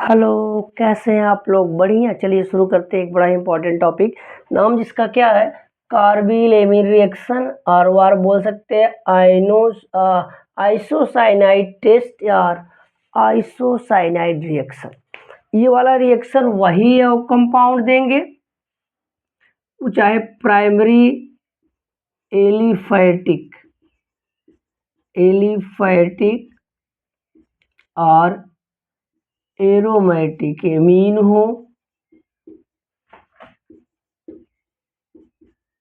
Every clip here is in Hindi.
हेलो, कैसे हैं आप लोग? बढ़िया। चलिए शुरू करते हैं एक बड़ा इंपॉर्टेंट टॉपिक, नाम जिसका क्या है, कार्बिल एमीन रिएक्शन। आर बोल सकते हैं, आइसोसाइनाइड टेस्ट या आइसोसाइनाइड रिएक्शन। ये वाला रिएक्शन वही है, कंपाउंड देंगे, वो चाहे प्राइमरी एलिफैटिक और एरोमेटिक एमीन हो।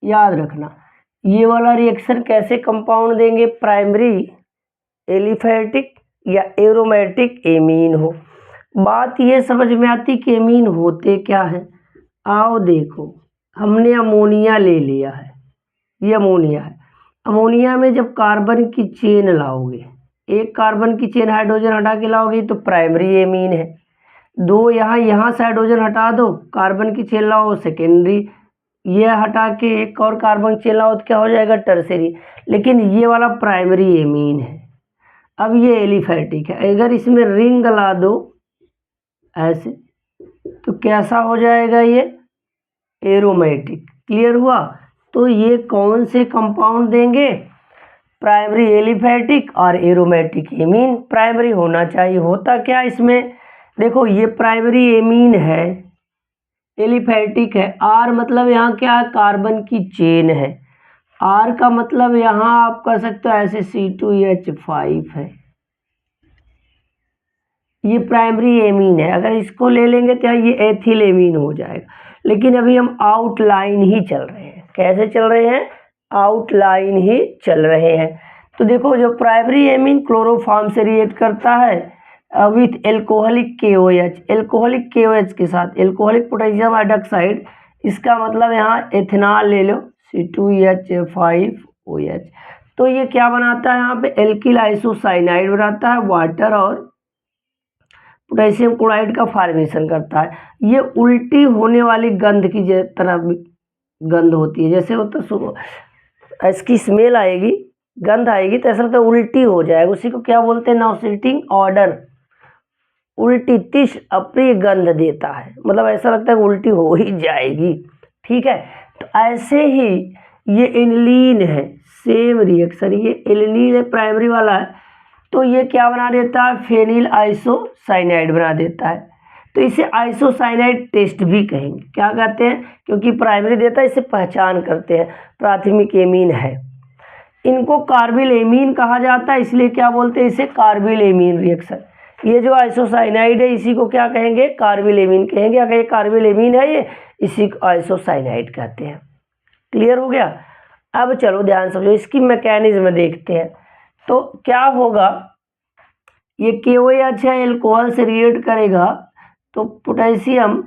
याद रखना, ये वाला रिएक्शन कैसे कंपाउंड देंगे, प्राइमरी एलिफैटिक या एरोमेटिक एमीन हो। बात ये समझ में आती कि एमीन होते क्या है। आओ देखो, हमने अमोनिया ले लिया है, ये अमोनिया है। अमोनिया में जब कार्बन की चेन लाओगे, एक कार्बन की चेन हाइड्रोजन हटा के लाओगे तो प्राइमरी एमीन है। दो यहाँ से हाइड्रोजन हटा दो, कार्बन की चेन लाओ सेकेंडरी, ये हटा के एक और कार्बन चेन लाओ तो क्या हो जाएगा, टर्सरी। लेकिन ये वाला प्राइमरी एमीन है। अब ये एलिफैटिक है, अगर इसमें रिंग ला दो ऐसे तो कैसा हो जाएगा, ये एरोमेटिक। क्लियर हुआ? तो ये कौन से कंपाउंड देंगे, प्राइमरी एलिफैटिक और एरोमेटिक एमीन। प्राइमरी होना चाहिए, होता क्या इसमें, देखो ये प्राइमरी एमीन है, एलिफैटिक है। आर मतलब यहाँ क्या है, कार्बन की चेन है। आर का मतलब यहाँ आप कर सकते हो ऐसे C2H5 है, ये प्राइमरी एमीन है। अगर इसको ले लेंगे तो ये एथिल एमीन हो जाएगा। लेकिन अभी हम आउटलाइन ही चल रहे हैं। कैसे चल रहे हैं, आउटलाइन ही चल रहे हैं। तो देखो, जो प्राइमरी एमीन क्लोरोफॉर्म से रिएक्ट करता है with alcoholic KOH, alcoholic KOH के साथ एल्कोहलिक पोटेशियम हाइड्रोक्साइड, इसका मतलब यहाँ एथेनॉल ले लो C2H5OH। तो ये क्या बनाता है, यहाँ पे एल्किल आइसोसाइनाइड बनाता है, वाटर और पोटेशियम क्लोराइड का फॉर्मेशन करता है। ये उल्टी होने वाली गंध की तरह गंध होती है, जैसे होता है इसकी स्मेल आएगी, गंध आएगी तो ऐसा लगता है उल्टी हो जाएगा। उसी को क्या बोलते हैं, नॉसिटिंग ऑर्डर। उल्टी तिश अप्रिय गंध देता है, मतलब ऐसा लगता है उल्टी हो ही जाएगी। ठीक है, तो ऐसे ही ये एनिलीन है, सेम रिएक्शन, ये एनिलीन है, प्राइमरी वाला है। तो ये क्या बना देता है, फेनिल आइसोसाइनाइड बना देता है। तो इसे आइसोसाइनाइड टेस्ट भी कहेंगे। क्या कहते हैं, क्योंकि प्राइमरी देता है, इसे पहचान करते हैं प्राथमिक एमीन है। इनको कार्बिल एमीन कहा जाता है, इसलिए क्या बोलते हैं इसे, कार्बिल एमीन रिएक्शन। ये जो आइसोसाइनाइड है इसी को क्या कहेंगे, कार्बिल एमीन कहेंगे। अगर ये कार्बिल एमीन है, ये इसी को आइसोसाइनाइड कहते हैं। क्लियर हो गया? अब चलो ध्यान समझो, इसकी मैकेनिज्म देखते हैं। तो क्या होगा, ये KOH है, एल्कोहल से रिएक्ट करेगा तो पोटेशियम,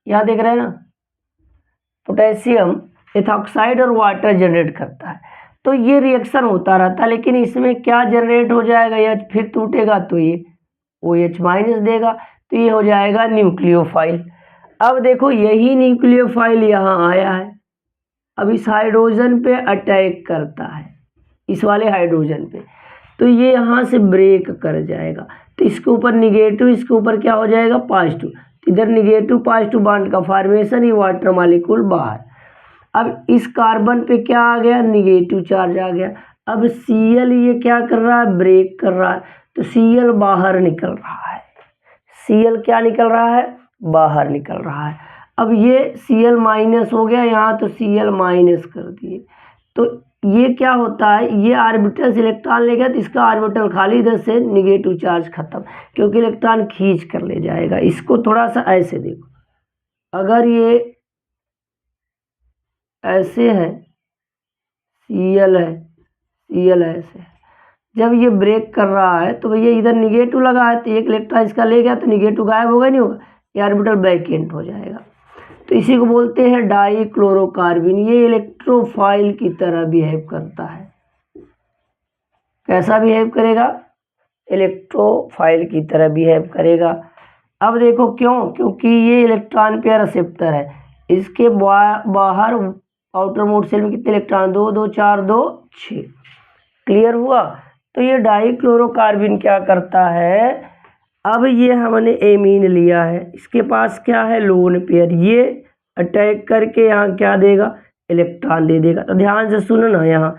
यहाँ देख रहे हैं ना, पोटेशियम एथॉक्साइड और वाटर जनरेट करता है। तो ये रिएक्शन होता रहता है, लेकिन इसमें क्या जनरेट हो जाएगा, या फिर टूटेगा तो ये OH- देगा, तो ये हो जाएगा न्यूक्लियोफाइल। अब देखो, यही न्यूक्लियोफाइल यहाँ आया है, अब इस हाइड्रोजन पे अटैक करता है, इस वाले हाइड्रोजन पे, तो ये यहाँ से ब्रेक कर जाएगा। तो इसके ऊपर निगेटिव, इसके ऊपर क्या हो जाएगा, पॉजिटिव। इधर निगेटिव पॉजिटिव बॉन्ड का फॉर्मेशन, ये वाटर मॉलिक्यूल बाहर। अब इस कार्बन पे क्या आ गया, निगेटिव चार्ज आ गया। अब Cl ये क्या कर रहा है, ब्रेक कर रहा है, तो Cl बाहर निकल रहा है। Cl क्या निकल रहा है, बाहर निकल रहा है। अब ये Cl माइनस हो गया यहाँ, तो Cl माइनस कर दिए। तो ये क्या होता है, ये ऑर्बिटल से इलेक्ट्रॉन ले गया तो इसका ऑर्बिटल खाली, इधर से निगेटिव चार्ज खत्म, क्योंकि इलेक्ट्रॉन खींच कर ले जाएगा। इसको थोड़ा सा ऐसे देखो, अगर ये ऐसे है, Cl है, Cl ऐसे है, जब ये ब्रेक कर रहा है तो भैया इधर निगेटिव लगा है, तो एक इलेक्ट्रॉन इसका ले गया तो निगेटिव गायब होगा, नहीं होगा, ये ऑर्बिटल वैकेंट हो जाएगा। तो इसी को बोलते हैं डाइक्लोरोकार्बन। ये इलेक्ट्रोफाइल की तरह बिहेव करता है। कैसा बिहेव करेगा, इलेक्ट्रोफाइल की तरह बिहेव करेगा। अब देखो क्यों, क्योंकि ये इलेक्ट्रॉन पेयर रिसेप्टर है। इसके बाहर आउटर मोस्ट शेल में कितने इलेक्ट्रॉन, 2 2 4 2 6। क्लियर हुआ? तो ये डाइक्लोरोकार्बन क्या करता है, अब ये हमने एमीन लिया है, इसके पास क्या है, लोन पेयर, ये अटैक करके यहाँ क्या देगा, इलेक्ट्रॉन दे देगा। तो ध्यान से सुनो ना, यहाँ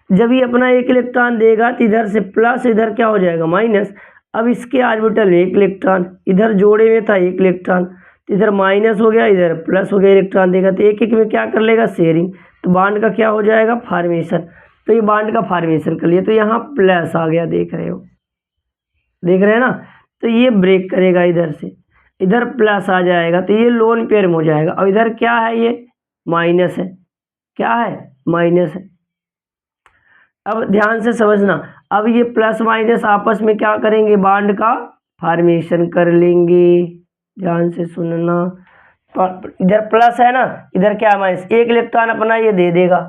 जब ये अपना एक इलेक्ट्रॉन देगा तो इधर से प्लस, इधर क्या हो जाएगा, माइनस। अब इसके ऑर्बिटल में एक इलेक्ट्रॉन, इधर जोड़े में था एक इलेक्ट्रॉन, तो इधर माइनस हो गया, इधर प्लस हो गया, इलेक्ट्रॉन देगा तो एक एक में क्या कर लेगा, शेयरिंग। तो बॉन्ड का क्या हो जाएगा, फॉर्मेशन। तो ये बॉन्ड का फॉर्मेशन कर लिया, तो यहाँ प्लस आ गया, देख रहे हो, देख रहे हैं ना। तो ये ब्रेक करेगा इधर से, इधर प्लस आ जाएगा, तो ये लोन पेयर में हो जाएगा। और इधर क्या है, ये माइनस है, क्या है, माइनस है। अब ध्यान से समझना, अब ये प्लस माइनस आपस में क्या करेंगे, बॉन्ड का फॉर्मेशन कर लेंगे। ध्यान से सुनना, इधर प्लस है ना, इधर क्या माइनस, एक इलेक्ट्रॉन अपना ये दे देगा,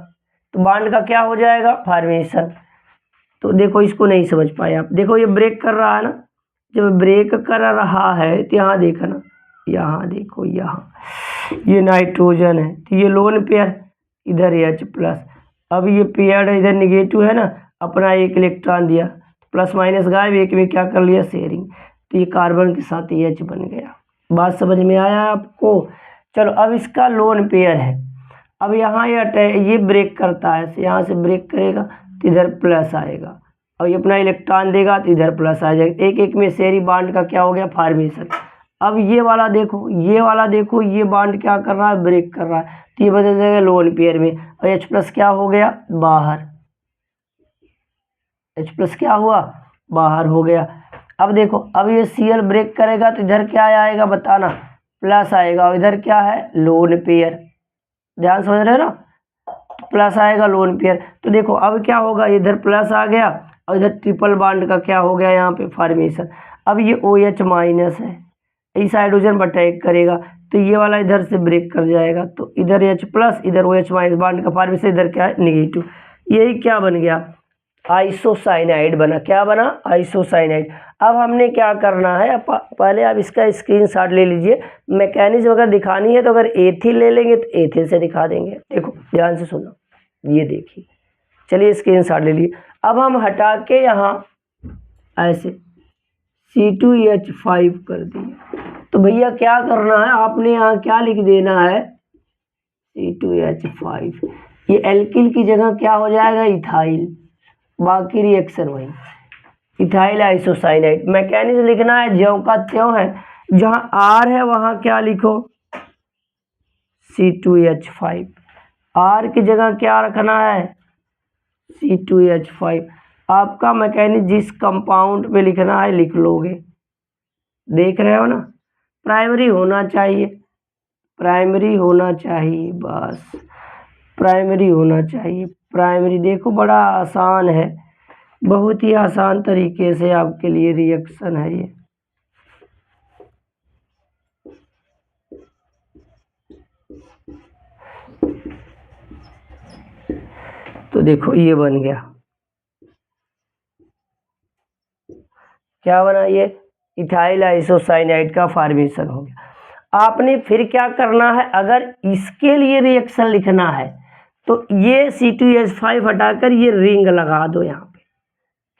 तो बॉन्ड का क्या हो जाएगा, फॉर्मेशन। तो देखो इसको नहीं समझ पाए आप, देखो ये ब्रेक कर रहा है ना, जब ब्रेक कर रहा है तो यहाँ देखना, यहाँ देखो, यहाँ ये नाइट्रोजन है, तो ये लोन पेयर, इधर H प्लस। अब ये पेयर इधर निगेटिव है ना, अपना एक इलेक्ट्रॉन दिया, प्लस माइनस गायब, एक में क्या कर लिया, शेयरिंग। तो ये कार्बन के साथ H बन गया। बात समझ में आया आपको। चलो अब इसका लोन पेयर है, अब यहाँ ये ब्रेक करता है, यहाँ से ब्रेक करेगा तो इधर प्लस आएगा, और ये अपना इलेक्ट्रॉन देगा तो इधर प्लस आ जाएगा, एक एक में शेयरिंग बॉन्ड का क्या हो गया, फॉर्मेशन। अब ये वाला देखो, ये वाला देखो, ये बॉन्ड क्या कर रहा है, ब्रेक कर रहा है, तो ये बदल जाएगा लोन पेयर में, और H प्लस क्या हो गया, बाहर, H प्लस क्या हुआ, बाहर हो गया। अब देखो, अब ये Cl ब्रेक करेगा तो इधर क्या आएगा, बताना, प्लस आएगा, और इधर क्या है, लोन पेयर। ध्यान समझ रहे हो ना, प्लस आएगा, लोन पेयर। तो देखो अब क्या होगा, इधर प्लस आ गया, और इधर ट्रिपल बॉन्ड का क्या हो गया, यहाँ पे फॉर्मेशन। अब ये OH माइनस है, इस हाइड्रोजन पर अटैक करेगा, तो ये वाला इधर से ब्रेक कर जाएगा, तो इधर H प्लस, इधर OH माइनस, बॉन्ड का फॉर्मेशन, इधर क्या है, निगेटिव। यही क्या बन गया, आइसोसाइनाइड बना। क्या बना, आइसोसाइनाइड। अब हमने क्या करना है, पहले आप इसका स्क्रीनशॉट ले लीजिए, मैकेनिज्म अगर दिखानी है तो अगर एथिल ले लेंगे तो एथिल से दिखा देंगे। देखो ध्यान से सुनो, ये देखिए, चलिए स्क्रीनशॉट ले लिए। अब हम हटा के यहाँ ऐसे C2H5 कर दिए, तो भैया क्या करना है, आपने यहाँ क्या लिख देना है, C2H5, ये एल्किल की जगह क्या हो जाएगा, इथाइल, बाकी रिएक्शन वही, इथाइल आइसोसाइनाइड। मैकेनिज्म लिखना है ज्यों का त्यों है, जहाँ R है वहाँ क्या लिखो, C2H5, R की जगह क्या रखना है, C2H5। आपका मैकेनिज्म जिस कंपाउंड पे लिखना है लिख लोगे, देख रहे हो ना, प्राइमरी होना चाहिए, प्राइमरी होना चाहिए, बस प्राइमरी होना चाहिए, प्राइमरी। देखो बड़ा आसान है, बहुत ही आसान तरीके से आपके लिए रिएक्शन है ये। तो देखो ये बन गया, क्या बना, ये इथाइल आइसोसाइनाइड का फॉर्मेशन हो गया। आपने फिर क्या करना है, अगर इसके लिए रिएक्शन लिखना है तो ये C2H5 हटाकर ये रिंग लगा दो, यहाँ पे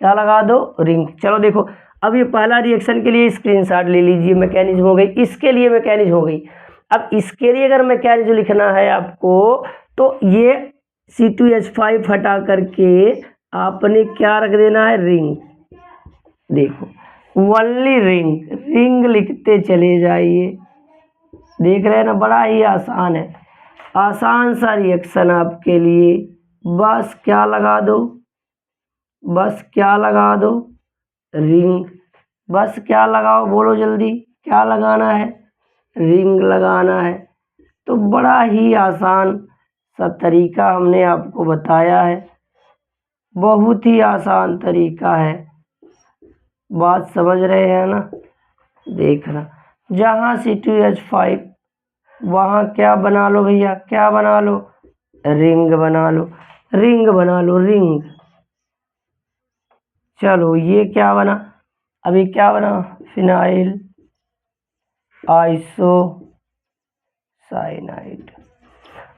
क्या लगा दो, रिंग। चलो देखो, अब ये पहला रिएक्शन के लिए स्क्रीनशॉट ले लीजिए, मैकेनिज्म हो गई, इसके लिए मैकेनिज्म हो गई। अब इसके लिए अगर मैकेनिज्म लिखना है आपको, तो ये C2H5 हटा करके आपने क्या रख देना है, रिंग। देखो वनली रिंग, रिंग लिखते चले जाइए, देख रहे हैं ना, बड़ा ही आसान है, आसान सा रिएक्शन आपके लिए। बस क्या लगा दो, बस क्या लगा दो, रिंग। बस क्या लगाओ, बोलो जल्दी, क्या लगाना है, रिंग लगाना है। तो बड़ा ही आसान सा तरीका हमने आपको बताया है, बहुत ही आसान तरीका है, बात समझ रहे हैं ना। देखना, जहाँ C2H5 वहाँ क्या बना लो भैया, क्या बना लो, रिंग बना लो, रिंग बना लो, रिंग। चलो ये क्या बना, अभी क्या बना, फिनाइल आइसोसाइनाइड।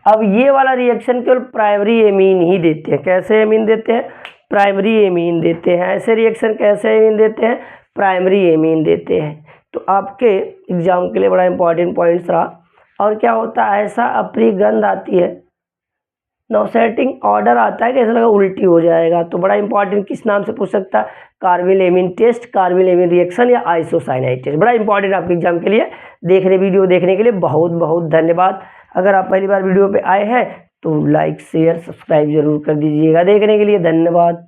अब ये वाला रिएक्शन केवल प्राइमरी एमीन ही देते हैं। कैसे एमीन देते हैं, प्राइमरी एमीन देते हैं। ऐसे रिएक्शन कैसे एमीन देते हैं, प्राइमरी एमीन देते हैं। तो आपके एग्जाम के लिए बड़ा इंपॉर्टेंट पॉइंट्स रहा। और क्या होता है, ऐसा अप्रिय गंध आती है, नॉसेटिंग ऑर्डर आता है कि ऐसा लगा उल्टी हो जाएगा। तो बड़ा इंपॉर्टेंट किस नाम से पूछ सकता है, कार्बिल टेस्ट, कार्बिल रिएक्शन या आइसोसाइनाइड टेस्ट। बड़ा इंपॉर्टेंट आपके एग्जाम के लिए। वीडियो देखने के लिए बहुत बहुत धन्यवाद। अगर आप पहली बार वीडियो पे आए हैं तो लाइक शेयर सब्सक्राइब जरूर कर दीजिएगा। देखने के लिए धन्यवाद।